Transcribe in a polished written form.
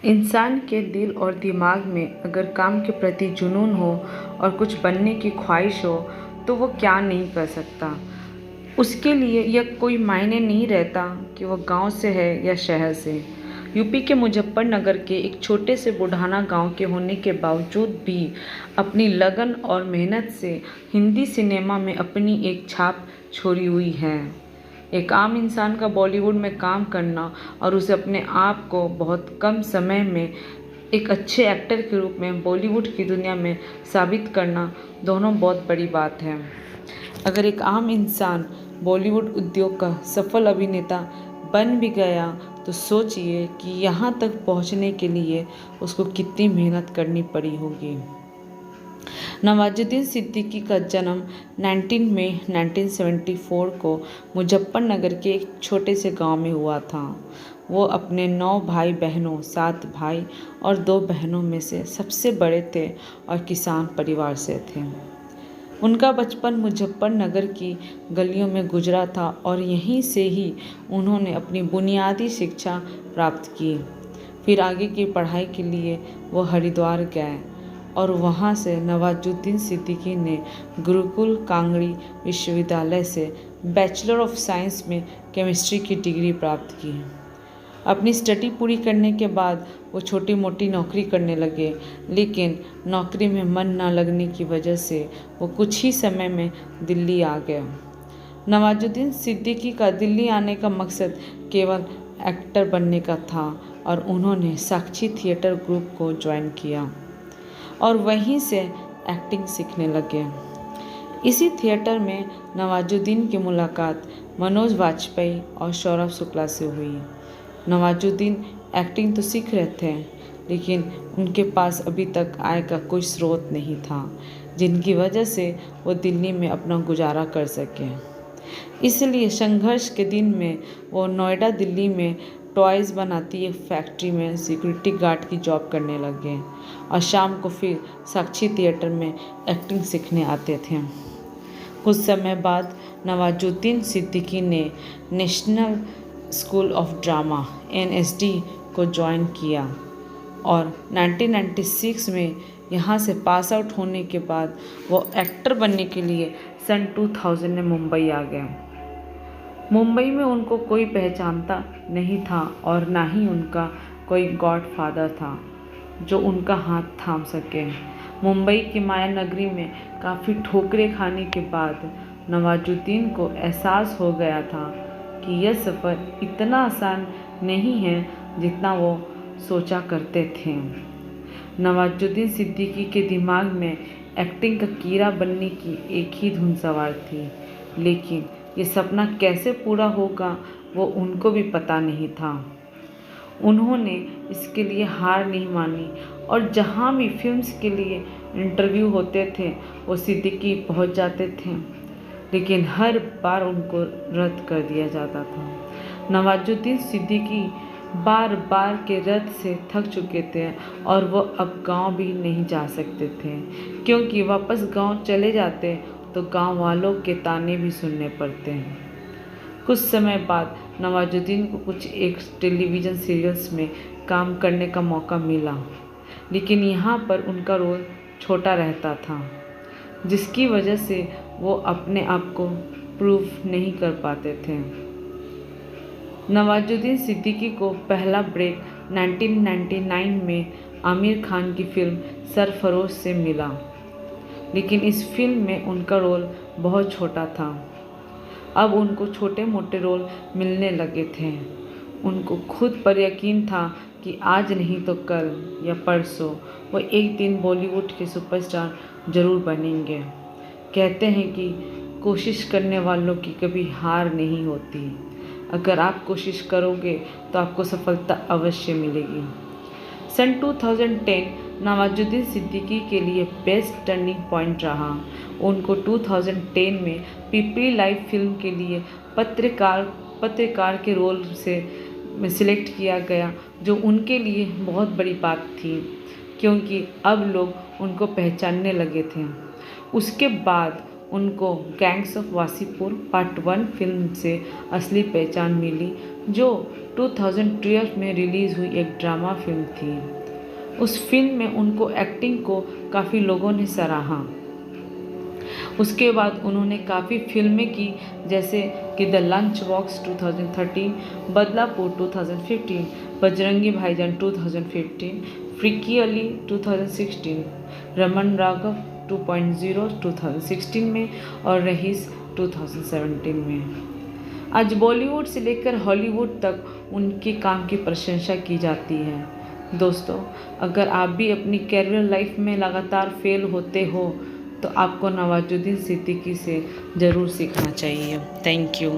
इंसान के दिल और दिमाग में अगर काम के प्रति जुनून हो और कुछ बनने की ख्वाहिश हो तो वो क्या नहीं कर सकता। उसके लिए यह कोई मायने नहीं रहता कि वह गांव से है या शहर से। यूपी के मुजफ्फरनगर के एक छोटे से बुढ़ाना गांव के होने के बावजूद भी अपनी लगन और मेहनत से हिंदी सिनेमा में अपनी एक छाप छोड़ी हुई है। एक आम इंसान का बॉलीवुड में काम करना और उसे अपने आप को बहुत कम समय में एक अच्छे एक्टर के रूप में बॉलीवुड की दुनिया में साबित करना दोनों बहुत बड़ी बात है। अगर एक आम इंसान बॉलीवुड उद्योग का सफल अभिनेता बन भी गया तो सोचिए कि यहाँ तक पहुँचने के लिए उसको कितनी मेहनत करनी पड़ी होगी। नवाजुद्दीन सिद्दीकी का जन्म 19 मई 1974 को मुजफ्फरनगर के एक छोटे से गांव में हुआ था। वो अपने 9 भाई बहनों, 7 भाई और 2 बहनों में से सबसे बड़े थे और किसान परिवार से थे। उनका बचपन मुजफ्फरनगर की गलियों में गुजरा था और यहीं से ही उन्होंने अपनी बुनियादी शिक्षा प्राप्त की। फिर आगे की पढ़ाई के लिए वो हरिद्वार गए और वहाँ से नवाजुद्दीन सिद्दीकी ने गुरुकुल कांगड़ी विश्वविद्यालय से बैचलर ऑफ साइंस में केमिस्ट्री की डिग्री प्राप्त की। अपनी स्टडी पूरी करने के बाद वो छोटी मोटी नौकरी करने लगे, लेकिन नौकरी में मन न लगने की वजह से वो कुछ ही समय में दिल्ली आ गए। नवाजुद्दीन सिद्दीकी का दिल्ली आने का मकसद केवल एक्टर बनने का था और उन्होंने साक्षी थिएटर ग्रुप को ज्वाइन किया और वहीं से एक्टिंग सीखने लगे। इसी थिएटर में नवाजुद्दीन की मुलाकात मनोज वाजपेयी और सौरभ शुक्ला से हुई। नवाजुद्दीन एक्टिंग तो सीख रहे थे, लेकिन उनके पास अभी तक आय का कोई स्रोत नहीं था, जिनकी वजह से वो दिल्ली में अपना गुजारा कर सके। इसलिए संघर्ष के दिन में वो नोएडा दिल्ली में टॉयज़ बनाती एक फैक्ट्री में सिक्योरिटी गार्ड की जॉब करने लगे और शाम को फिर साक्षी थिएटर में एक्टिंग सीखने आते थे। कुछ समय बाद नवाजुद्दीन सिद्दीकी ने national school of drama (NSD) को ज्वाइन किया और 1996 में यहाँ से पास आउट होने के बाद वो एक्टर बनने के लिए सन 2000 में मुंबई आ गए। मुंबई में उनको कोई पहचानता नहीं था और ना ही उनका कोई गॉडफादर था जो उनका हाथ थाम सके। मुंबई की माया नगरी में काफ़ी ठोकरें खाने के बाद नवाजुद्दीन को एहसास हो गया था कि यह सफ़र इतना आसान नहीं है जितना वो सोचा करते थे। नवाजुद्दीन सिद्दीकी के दिमाग में एक्टिंग का कीड़ा बनने की एक ही धुन सवार थी, लेकिन ये सपना कैसे पूरा होगा वो उनको भी पता नहीं था। उन्होंने इसके लिए हार नहीं मानी और जहाँ भी फिल्म्स के लिए इंटरव्यू होते थे वो सिद्दीकी पहुँच जाते थे, लेकिन हर बार उनको रद्द कर दिया जाता था। नवाजुद्दीन सिद्दीकी बार बार के रद्द से थक चुके थे और वो अब गांव भी नहीं जा सकते थे, क्योंकि वापस गांव चले जाते तो गांव वालों के ताने भी सुनने पड़ते हैं। कुछ समय बाद नवाजुद्दीन को कुछ एक टेलीविज़न सीरियल्स में काम करने का मौका मिला, लेकिन यहाँ पर उनका रोल छोटा रहता था, जिसकी वजह से वो अपने आप को प्रूव नहीं कर पाते थे। नवाजुद्दीन सिद्दीकी को पहला ब्रेक 1999 में आमिर खान की फिल्म सरफरोश से मिला, लेकिन इस फिल्म में उनका रोल बहुत छोटा था। अब उनको छोटे मोटे रोल मिलने लगे थे। उनको खुद पर यकीन था कि आज नहीं तो कल या परसों वो एक दिन बॉलीवुड के सुपरस्टार जरूर बनेंगे। कहते हैं कि कोशिश करने वालों की कभी हार नहीं होती। अगर आप कोशिश करोगे तो आपको सफलता अवश्य मिलेगी। सन 2010 नवाजुद्दीन सिद्दीकी के लिए बेस्ट टर्निंग पॉइंट रहा। उनको 2010 में पीपली लाइव फिल्म के लिए पत्रकार के रोल से सिलेक्ट किया गया, जो उनके लिए बहुत बड़ी बात थी, क्योंकि अब लोग उनको पहचानने लगे थे। उसके बाद उनको gangs of Wasseypur part 1 film से असली पहचान मिली, जो 2012 में रिलीज़ हुई एक ड्रामा फिल्म थी। उस फिल्म में उनको एक्टिंग को काफ़ी लोगों ने सराहा। उसके बाद उन्होंने काफ़ी फिल्में की, जैसे कि the lunch box 2013, Badlapur 2015, Bajrangi भाईजान 2015, फ्रीकी अली 2016, रमन राघव 2.0 2016 में और रईस 2017 में। आज बॉलीवुड से लेकर हॉलीवुड तक उनके काम की प्रशंसा की जाती है। दोस्तों, अगर आप भी अपनी कैरियर लाइफ में लगातार फेल होते हो तो आपको नवाजुद्दीन सिद्दीकी से ज़रूर सीखना चाहिए। Thank you.